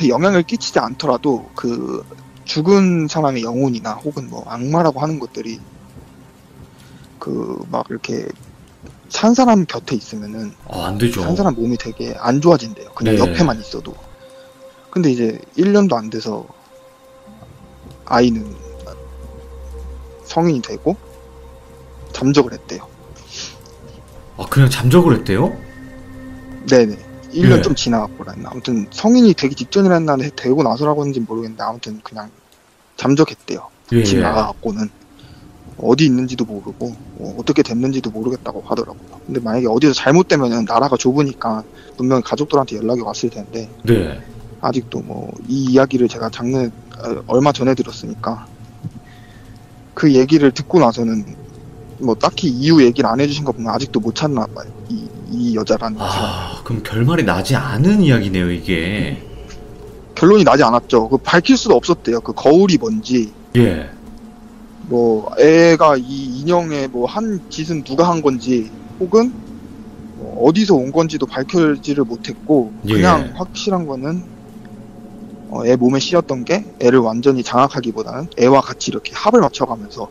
Speaker 2: 영향을 끼치지 않더라도 그 죽은 사람의 영혼이나 혹은 뭐 악마라고 하는 것들이 그 막 이렇게 산 사람 곁에 있으면은
Speaker 1: 안 되죠.
Speaker 2: 산 사람 몸이 되게 안 좋아진대요. 그냥
Speaker 1: 네.
Speaker 2: 옆에만 있어도. 근데 이제 1년도 안 돼서 아이는 성인이 되고 잠적을 했대요.
Speaker 1: 그냥 잠적을 했대요?
Speaker 2: 네네. 1년
Speaker 1: 네.
Speaker 2: 좀 지나갔고 그랬나. 아무튼 성인이 되기 직전이랬나 되고 나서라고 하는지 모르겠는데 아무튼 그냥 잠적했대요.
Speaker 1: 예.
Speaker 2: 집 나가갖고는 어디 있는지도 모르고 어떻게 됐는지도 모르겠다고 하더라고요. 근데 만약에 어디서 잘못되면은 나라가 좁으니까 분명히 가족들한테 연락이 왔을 텐데
Speaker 1: 네.
Speaker 2: 아직도 뭐 이 이야기를 제가 얼마 전에 들었으니까 그 얘기를 듣고 나서는 뭐 딱히 이유 얘기를 안 해주신 거 보면 아직도 못 찾나 봐요. 이 여자라는 사람.
Speaker 1: 그럼 결말이 나지 않은 이야기네요, 이게.
Speaker 2: 결론이 나지 않았죠. 그 밝힐 수도 없었대요. 그 거울이 뭔지.
Speaker 1: 예.
Speaker 2: 뭐 애가 이 인형에 뭐 한 짓은 누가 한 건지 혹은 뭐 어디서 온 건지도 밝혀지를 못했고 그냥 확실한 거는 애 몸에 씌었던 게 애를 완전히 장악하기보다는 애와 같이 이렇게 합을 맞춰가면서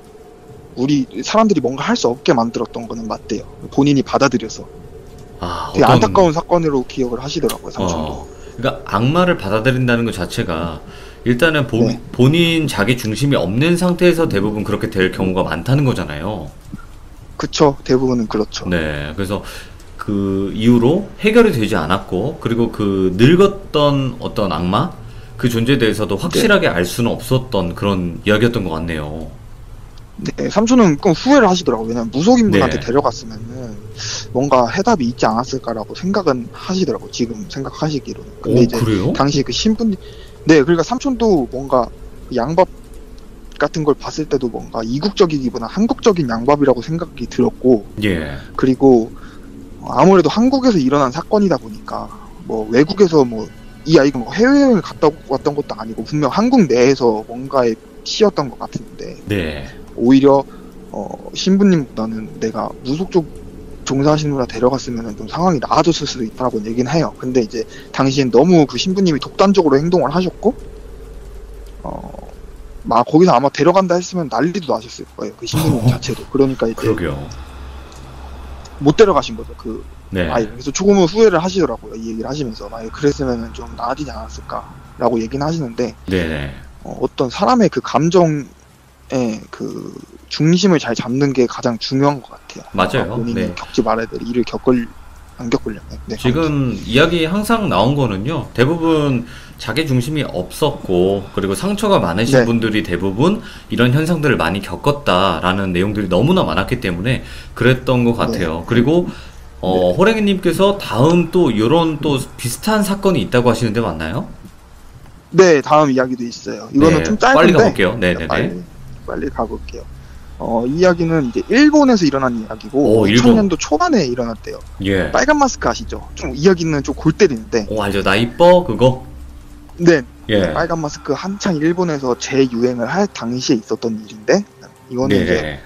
Speaker 2: 우리 사람들이 뭔가 할 수 없게 만들었던 거는 맞대요. 본인이 받아들여서. 되게 안타까운 사건으로 기억을 하시더라고요, 삼촌도.
Speaker 1: 그러니까 악마를 받아들인다는 것 자체가 일단은 본인 자기 중심이 없는 상태에서 대부분 그렇게 될 경우가 많다는 거잖아요.
Speaker 2: 그쵸. 대부분은 그렇죠.
Speaker 1: 네. 그래서 그 이후로 해결이 되지 않았고 그리고 그 늙었던 어떤 악마 그 존재에 대해서도 확실하게 알 수는 없었던 그런 이야기였던 것 같네요.
Speaker 2: 네, 삼촌은 좀 후회를 하시더라고요. 왜냐면 무속인분한테 데려갔으면은 뭔가 해답이 있지 않았을까라고 생각은 하시더라고요. 지금 생각하시기로는. 근데 이제
Speaker 1: 그래요?
Speaker 2: 당시 그 신분이 그러니까 삼촌도 뭔가 그 양밥 같은 걸 봤을 때도 뭔가 이국적이기보다 한국적인 양밥이라고 생각이 들었고, 그리고 아무래도 한국에서 일어난 사건이다 보니까 뭐 외국에서 뭐 이 아이가 뭐 해외여행을 갔다 왔던 것도 아니고 분명 한국 내에서 뭔가에 씌었던 것 같은데 오히려 신부님보다는 내가 무속 쪽 종사하시는 분한테 데려갔으면 좀 상황이 나아졌을 수도 있다고 얘기는 해요. 근데 이제 당시엔 너무 그 신부님이 독단적으로 행동을 하셨고 막 거기서 아마 데려간다 했으면 난리도 나셨을 거예요. 그 신부님 자체도. 그러니까 이제 못 데려가신 거죠. 그 아이. 그래서 조금은 후회를 하시더라고요. 이 얘기를 하시면서 만약에 그랬으면 좀 나아지지 않았을까라고 얘기는 하시는데 어떤 사람의 그 감정의 그 중심을 잘 잡는 게 가장 중요한 것 같아요.
Speaker 1: 맞아요.
Speaker 2: 본인이 겪지 말아야 될 일을 안 겪으려면.
Speaker 1: 지금 이야기 항상 나온 거는요. 대부분 자기 중심이 없었고 그리고 상처가 많으신 분들이 대부분 이런 현상들을 많이 겪었다라는 내용들이 너무나 많았기 때문에 그랬던 것 같아요. 그리고 호랭이님께서 다음 또 이런 또 비슷한 사건이 있다고 하시는데 맞나요?
Speaker 2: 네, 다음 이야기도 있어요. 이거는 좀 짧은데
Speaker 1: 빨리 가볼게요.
Speaker 2: 빨리 가볼게요. 이 이야기는 이제 일본에서 일어난 이야기고 2000년도 초반에 일어났대요. 빨간 마스크 아시죠? 좀 이야기는 좀 골 때리는데.
Speaker 1: 알죠. 나 이뻐 그거?
Speaker 2: 네. 빨간 마스크 한창 일본에서 재유행을 할 당시에 있었던 일인데 이거는 이제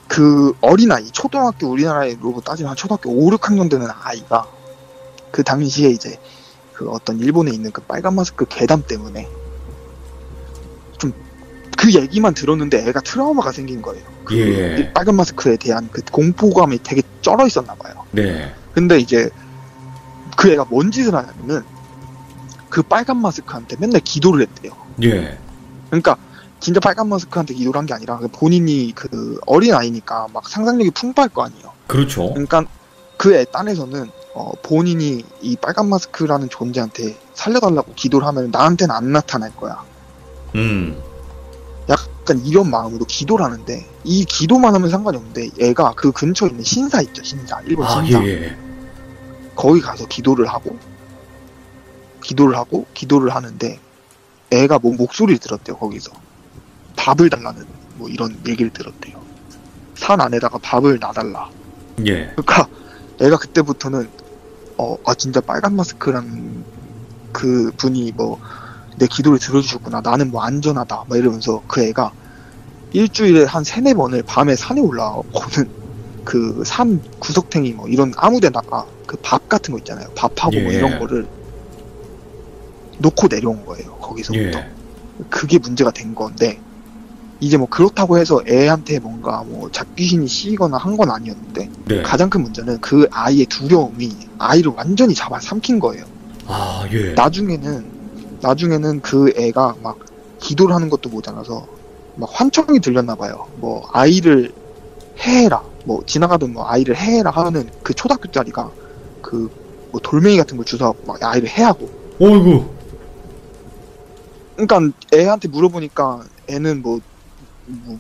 Speaker 2: 그 어린아이, 초등학교 우리나라로 따지면 초등학교 5, 6학년 되는 아이가 그 당시에 이제 그 어떤 일본에 있는 그 빨간 마스크 괴담 때문에 좀 그 얘기만 들었는데 애가 트라우마가 생긴 거예요. 그
Speaker 1: 예.
Speaker 2: 빨간 마스크에 대한 그 공포감이 되게 쩔어 있었나 봐요.
Speaker 1: 네.
Speaker 2: 근데 이제 그 애가 뭔 짓을 하냐면은 그 빨간 마스크한테 맨날 기도를 했대요.
Speaker 1: 예.
Speaker 2: 그러니까 진짜 빨간 마스크한테 기도를 한 게 아니라 본인이 그 어린 아이니까 막 상상력이 풍부할 거 아니에요.
Speaker 1: 그렇죠.
Speaker 2: 그러니까 그 애 딴에서는 본인이 이 빨간 마스크라는 존재한테 살려달라고 기도를 하면 나한테는 안 나타날 거야. 약간 이런 마음으로 기도를 하는데 이 기도만 하면 상관이 없는데 얘가 그 근처에 있는 신사 있죠. 신사. 일본
Speaker 1: 아,
Speaker 2: 신사.
Speaker 1: 예.
Speaker 2: 거기 가서 기도를 하는데 애가 뭐 목소리를 들었대요. 거기서 밥을 달라는 뭐 이런 얘기를 들었대요. 산 안에다가 밥을 놔달라.
Speaker 1: 예.
Speaker 2: 그러니까 애가 그때부터는 진짜 빨간 마스크라는 그 분이 뭐 내 기도를 들어주셨구나. 나는 뭐 안전하다. 막 이러면서 그 애가 일주일에 한 3-4번을 밤에 산에 올라오는 그 산 구석탱이 뭐 이런 아무 데다가 그 밥 같은 거 있잖아요. 밥하고 뭐
Speaker 1: 예.
Speaker 2: 이런 거를 놓고 내려온 거예요. 거기서부터.
Speaker 1: 예.
Speaker 2: 그게 문제가 된 건데 이제 뭐 그렇다고 해서 애한테 뭔가 뭐 잡귀신이 씌이거나 한 건 아니었는데
Speaker 1: 네.
Speaker 2: 가장 큰 문제는 그 아이의 두려움이 아이를 완전히 잡아삼킨 거예요.
Speaker 1: 아, 예.
Speaker 2: 나중에는 그 애가 막 기도를 하는 것도 모자라서 막 환청이 들렸나 봐요. 뭐 아이를 해해라. 뭐 지나가던 뭐 아이를 해해라 하는 그 초등학교짜리가 그 뭐 돌멩이 같은 걸 주워갖고 막 아이를 해하고.
Speaker 1: 어이구.
Speaker 2: 그러니까 애한테 물어보니까 애는 뭐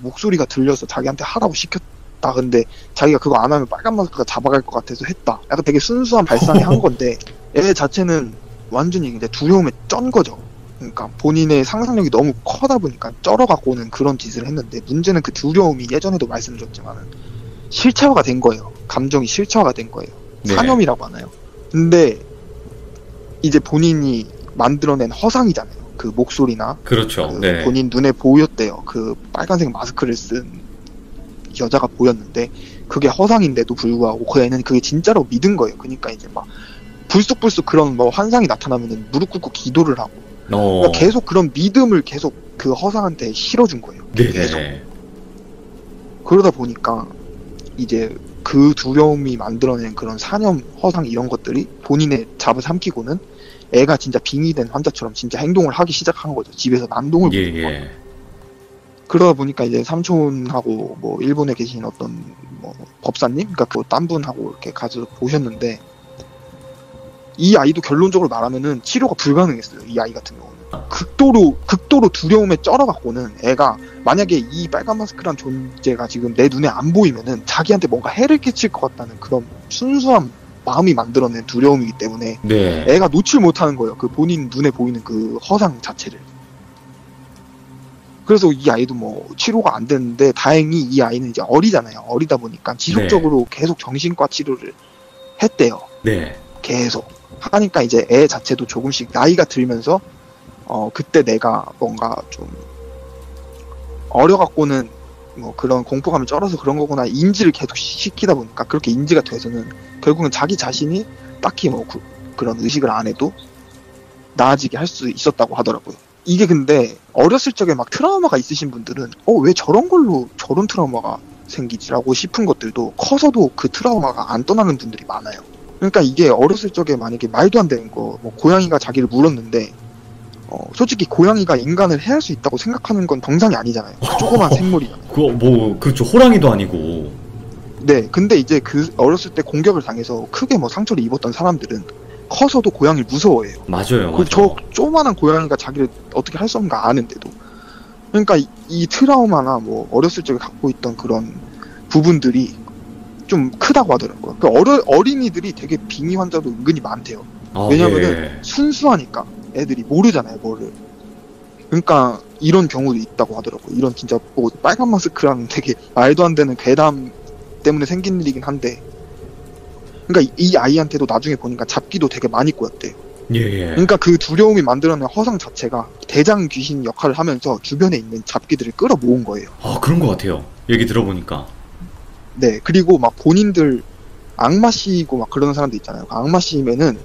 Speaker 2: 목소리가 들려서 자기한테 하라고 시켰다. 근데 자기가 그거 안 하면 빨간 마스크가 잡아갈 것 같아서 했다. 약간 되게 순수한 발상이 한 건데 애 자체는 완전히 이제 두려움에 쩐 거죠. 그러니까 본인의 상상력이 너무 커다 보니까 쩔어갖고는 그런 짓을 했는데 문제는 그 두려움이 예전에도 말씀드렸지만 실체화가 된 거예요. 감정이 실체화가 된 거예요.
Speaker 1: 네.
Speaker 2: 사념이라고 하나요? 근데 이제 본인이 만들어낸 허상이잖아요. 그 목소리나
Speaker 1: 그렇죠.
Speaker 2: 그
Speaker 1: 네.
Speaker 2: 본인 눈에 보였대요. 그 빨간색 마스크를 쓴 여자가 보였는데 그게 허상인데도 불구하고 그 애는 그게 진짜로 믿은 거예요. 그러니까 이제 막 불쑥불쑥 그런 뭐 환상이 나타나면 무릎 꿇고 기도를 하고 그러니까 계속 그런 믿음을 계속 그 허상한테 실어준 거예요. 계속.
Speaker 1: 네네.
Speaker 2: 그러다 보니까 이제 그 두려움이 만들어낸 그런 사념, 허상 이런 것들이 본인의 잡을 삼키고는 애가 진짜 빙의된 환자처럼 진짜 행동을 하기 시작한 거죠. 집에서 난동을
Speaker 1: 예,
Speaker 2: 부리는 거예요.
Speaker 1: 예.
Speaker 2: 그러다 보니까 이제 삼촌하고 뭐 일본에 계신 어떤 뭐 법사님, 그러니까 그 딴 분하고 이렇게 가서 보셨는데 이 아이도 결론적으로 말하면은 치료가 불가능했어요. 이 아이 같은 경우는 극도로 두려움에 쩔어갖고는 애가 만약에 이 빨간 마스크란 존재가 지금 내 눈에 안 보이면은 자기한테 뭔가 해를 끼칠 것 같다는 그런 순수한 마음이 만들어낸 두려움이기 때문에
Speaker 1: 네.
Speaker 2: 애가 놓칠 못하는 거예요. 그 본인 눈에 보이는 그 허상 자체를. 그래서 이 아이도 뭐 치료가 안 됐는데 다행히 이 아이는 이제 어리잖아요. 어리다 보니까 지속적으로 계속 정신과 치료를 했대요.
Speaker 1: 네.
Speaker 2: 계속 하니까 이제 애 자체도 조금씩 나이가 들면서 그때 내가 뭔가 좀 어려갖고는 뭐 그런 공포감을 쩔어서 그런 거구나 인지를 계속 시키다 보니까 그렇게 인지가 돼서는 결국은 자기 자신이 딱히 뭐 그런 의식을 안 해도 나아지게 할 수 있었다고 하더라고요. 이게 근데 어렸을 적에 막 트라우마가 있으신 분들은 왜 저런 걸로 저런 트라우마가 생기지라고 싶은 것들도 커서도 그 트라우마가 안 떠나는 분들이 많아요. 그러니까 이게 어렸을 적에 만약에 말도 안 되는 거, 뭐 고양이가 자기를 물었는데 솔직히 고양이가 인간을 해할 수 있다고 생각하는 건 정상이 아니잖아요. 조그만 생물이잖아요.
Speaker 1: 그거 뭐 그렇죠. 호랑이도 아니고.
Speaker 2: 네, 근데 이제 그 어렸을 때 공격을 당해서 크게 뭐 상처를 입었던 사람들은 커서도 고양이를 무서워해요.
Speaker 1: 맞아요.
Speaker 2: 그 저 조그만한 고양이가 자기를 어떻게 할 수 없는 거 아는데도. 그러니까 이 트라우마나 뭐 어렸을 적에 갖고 있던 그런 부분들이 좀 크다고 하더라고요. 그 어린이들이 되게 빙의 환자도 은근히 많대요. 왜냐면은
Speaker 1: 예.
Speaker 2: 순수하니까 애들이 모르잖아요, 뭐를. 그러니까 이런 경우도 있다고 하더라고요. 이런 진짜 뭐 빨간 마스크라는 되게 말도 안 되는 괴담 때문에 생긴 일이긴 한데, 그러니까 이 아이한테도 나중에 보니까 잡기도 되게 많이 꼬였대요.
Speaker 1: 예.
Speaker 2: 그러니까 그 두려움이 만들어낸 허상 자체가 대장 귀신 역할을 하면서 주변에 있는 잡기들을 끌어모은 거예요.
Speaker 1: 그런 것 같아요. 얘기 들어보니까.
Speaker 2: 네, 그리고 막 본인들 악마 씌이고 막 그러는 사람도 있잖아요. 악마 씌이면은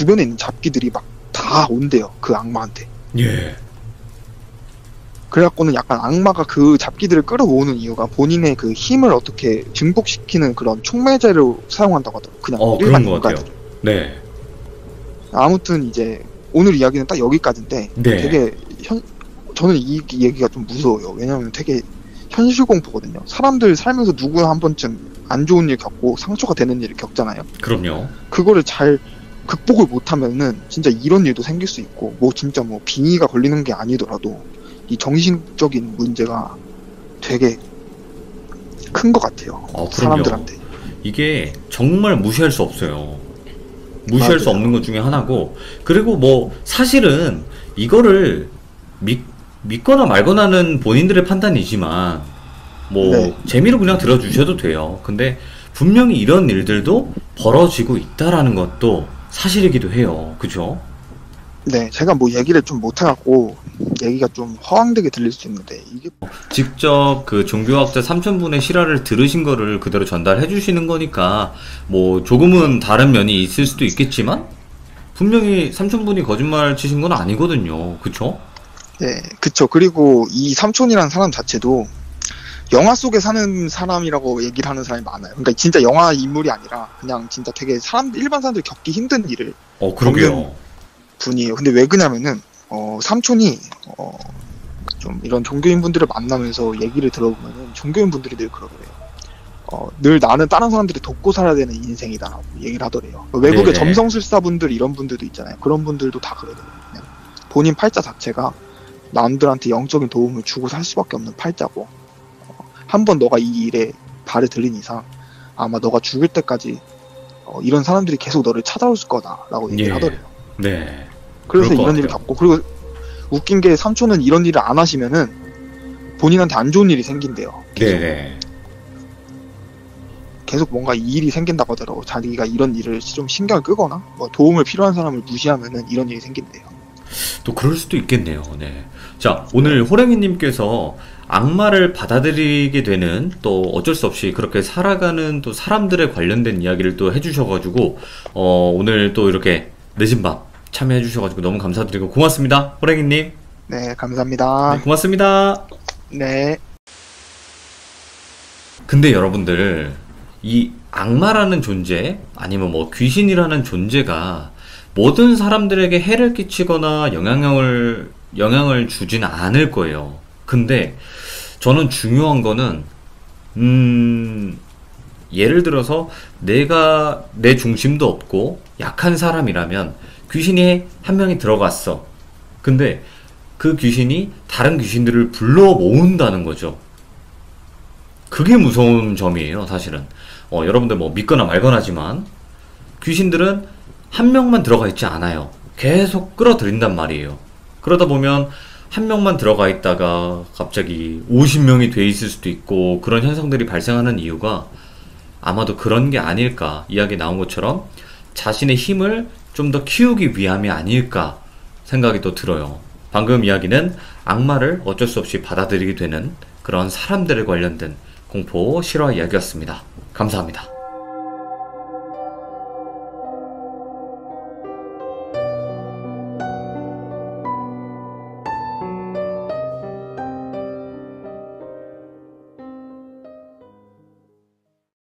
Speaker 2: 주변에 있는 잡기들이 막 다 온대요. 그 악마한테.
Speaker 1: 예.
Speaker 2: 그래갖고는 약간 악마가 그 잡기들을 끌어모으는 이유가 본인의 그 힘을 어떻게 증폭시키는 그런 촉매제로 사용한다고 하더라고요. 그냥
Speaker 1: 그런
Speaker 2: 일반
Speaker 1: 것 같아요.
Speaker 2: 인간들.
Speaker 1: 네.
Speaker 2: 아무튼 이제 오늘 이야기는 딱 여기까지인데
Speaker 1: 네.
Speaker 2: 되게 저는 이 얘기가 좀 무서워요. 왜냐면 되게 현실 공포거든요. 사람들 살면서 누구 한 번쯤 안 좋은 일 겪고 상처가 되는 일을 겪잖아요.
Speaker 1: 그럼요.
Speaker 2: 그거를 잘 극복을 못하면은 진짜 이런 일도 생길 수 있고 뭐 진짜 뭐 빙의가 걸리는 게 아니더라도 이 정신적인 문제가 되게 큰 것 같아요.
Speaker 1: 그럼요.
Speaker 2: 사람들한테.
Speaker 1: 이게 정말 무시할 수 없어요. 무시할 수
Speaker 2: 맞아요.
Speaker 1: 없는 것 중에 하나고, 그리고 뭐 사실은 이거를 믿거나 말거나는 본인들의 판단이지만 뭐
Speaker 2: 네.
Speaker 1: 재미로 그냥 들어주셔도 돼요. 근데 분명히 이런 일들도 벌어지고 있다라는 것도 사실이기도 해요. 그죠?
Speaker 2: 네, 제가 뭐 얘기를 좀 못해갖고 얘기가 좀 허황되게 들릴 수 있는데 이게
Speaker 1: 직접 그 종교학자 삼천분의 실화를 들으신 거를 그대로 전달해 주시는 거니까 뭐 조금은 다른 면이 있을 수도 있겠지만 분명히 삼천분이 거짓말 치신 건 아니거든요. 그쵸?
Speaker 2: 네, 그쵸. 그리고 이 삼촌이라는 사람 자체도 영화 속에 사는 사람이라고 얘기를 하는 사람이 많아요. 그러니까 진짜 영화 인물이 아니라 그냥 진짜 되게 일반 사람들이 겪기 힘든 일을
Speaker 1: 그러게요.
Speaker 2: 분이에요. 근데 왜 그러냐면은 삼촌이 좀 이런 종교인 분들을 만나면서 얘기를 들어보면은 종교인 분들이 늘 그러더래요. 늘 나는 다른 사람들이 돕고 살아야 되는 인생이다라고 얘기를 하더래요. 외국의
Speaker 1: 네네.
Speaker 2: 점성술사분들 이런 분들도 있잖아요. 그런 분들도 다 그러더래요. 그냥 본인 팔자 자체가 남들한테 영적인 도움을 주고 살 수밖에 없는 팔자고 한번 너가 이 일에 발을 들인 이상 아마 너가 죽을 때까지 이런 사람들이 계속 너를 찾아올 거다라고 얘기를
Speaker 1: 예.
Speaker 2: 하더래요.
Speaker 1: 네.
Speaker 2: 그래서
Speaker 1: 그럴 것
Speaker 2: 이런 일을
Speaker 1: 같아요.
Speaker 2: 겪고 그리고 웃긴 게 삼촌은 이런 일을 안 하시면은 본인한테 안 좋은 일이 생긴대요.
Speaker 1: 네네.
Speaker 2: 계속 뭔가 이 일이 생긴다고 하더라고. 자기가 이런 일을 좀 신경을 끄거나 뭐 도움을 필요한 사람을 무시하면은 이런 일이 생긴대요.
Speaker 1: 또 그럴 수도 있겠네요. 네. 자, 오늘 호랭이님께서 악마를 받아들이게 되는, 또 어쩔 수 없이 그렇게 살아가는 또 사람들에 관련된 이야기를 또 해주셔가지고 오늘 또 이렇게 늦은 밤 참여해주셔가지고 너무 감사드리고 고맙습니다. 호랭이님.
Speaker 2: 네, 감사합니다.
Speaker 1: 네, 고맙습니다.
Speaker 2: 네.
Speaker 1: 근데 여러분들, 이 악마라는 존재, 아니면 뭐 귀신이라는 존재가 모든 사람들에게 해를 끼치거나 영향을 주진 않을 거예요. 근데 저는 중요한 거는, 예를 들어서 내가 내 중심도 없고 약한 사람이라면 귀신이 한 명이 들어갔어. 근데 그 귀신이 다른 귀신들을 불러 모은다는 거죠. 그게 무서운 점이에요, 사실은. 여러분들 뭐 믿거나 말거나지만 귀신들은 한 명만 들어가 있지 않아요. 계속 끌어들인단 말이에요. 그러다 보면 한 명만 들어가 있다가 갑자기 50명이 돼 있을 수도 있고, 그런 현상들이 발생하는 이유가 아마도 그런 게 아닐까. 이야기 나온 것처럼 자신의 힘을 좀 더 키우기 위함이 아닐까 생각이 또 들어요. 방금 이야기는 악마를 어쩔 수 없이 받아들이게 되는 그런 사람들에 관련된 공포 실화 이야기였습니다. 감사합니다.